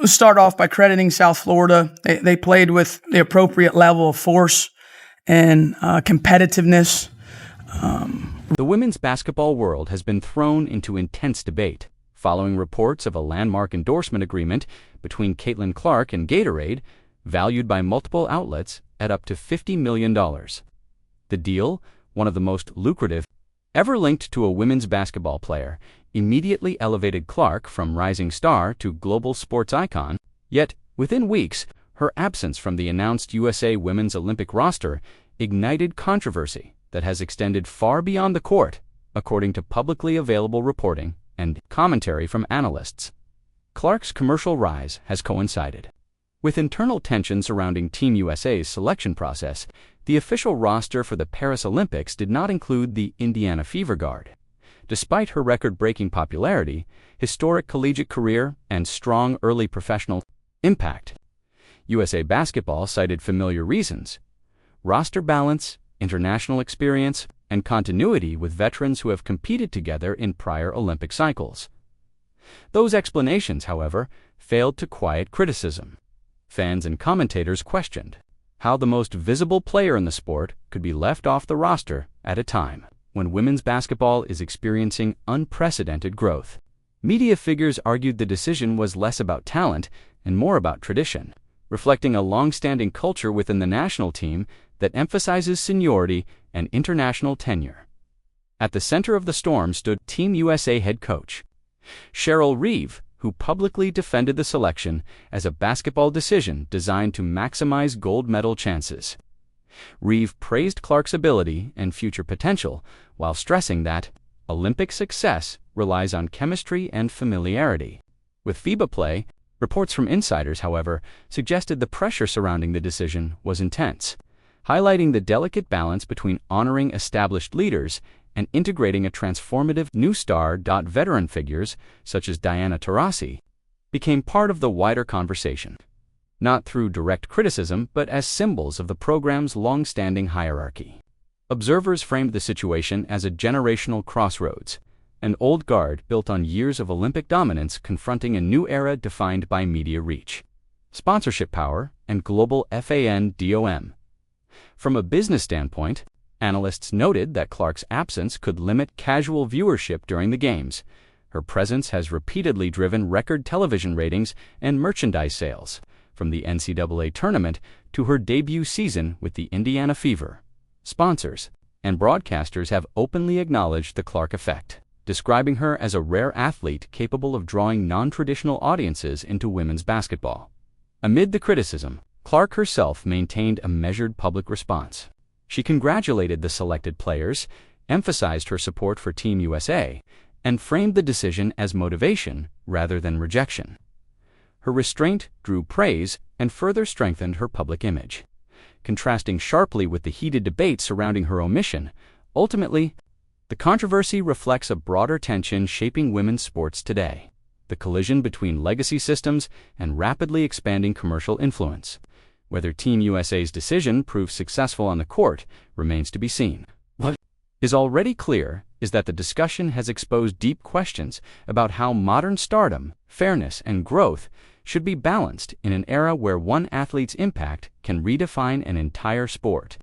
let's start off by crediting South Florida. They played with the appropriate level of force and competitiveness. The women's basketball world has been thrown into intense debate following reports of a landmark endorsement agreement between Caitlin Clark and Gatorade, valued by multiple outlets at up to $50 million. The deal, one of the most lucrative ever linked to a women's basketball player, immediately elevated Clark from rising star to global sports icon, yet within weeks, her absence from the announced USA Women's Olympic roster ignited controversy that has extended far beyond the court, according to publicly available reporting and commentary from analysts. Clark's commercial rise has coincided with internal tension surrounding Team USA's selection process. The official roster for the Paris Olympics did not include the Indiana Fever guard. Despite her record-breaking popularity, historic collegiate career, and strong early professional impact, USA Basketball cited familiar reasons: roster balance, international experience, and continuity with veterans who have competed together in prior Olympic cycles. Those explanations, however, failed to quiet criticism. Fans and commentators questioned how the most visible player in the sport could be left off the roster at a time when women's basketball is experiencing unprecedented growth. Media figures argued the decision was less about talent and more about tradition, reflecting a long-standing culture within the national team that emphasizes seniority and international tenure. At the center of the storm stood Team USA head coach Cheryl Reeve, who publicly defended the selection as a basketball decision designed to maximize gold medal chances. Reeve praised Clark's ability and future potential while stressing that Olympic success relies on chemistry and familiarity. With FIBA play, reports from insiders, however, suggested the pressure surrounding the decision was intense, highlighting the delicate balance between honoring established leaders and integrating a transformative new star. Veteran figures, such as Diana Taurasi, became part of the wider conversation, not through direct criticism but as symbols of the program's long-standing hierarchy. Observers framed the situation as a generational crossroads, an old guard built on years of Olympic dominance confronting a new era defined by media reach, sponsorship power, and global fandom. From a business standpoint, analysts noted that Clark's absence could limit casual viewership during the games. Her presence has repeatedly driven record television ratings and merchandise sales, from the NCAA tournament to her debut season with the Indiana Fever. Sponsors and broadcasters have openly acknowledged the Clark effect, describing her as a rare athlete capable of drawing non-traditional audiences into women's basketball. Amid the criticism, Clark herself maintained a measured public response. She congratulated the selected players, emphasized her support for Team USA, and framed the decision as motivation rather than rejection. Her restraint drew praise and further strengthened her public image. Contrasting sharply with the heated debate surrounding her omission, ultimately, the controversy reflects a broader tension shaping women's sports today: the collision between legacy systems and rapidly expanding commercial influence. Whether Team USA's decision proves successful on the court remains to be seen. What is already clear is that the discussion has exposed deep questions about how modern stardom, fairness, and growth should be balanced in an era where one athlete's impact can redefine an entire sport.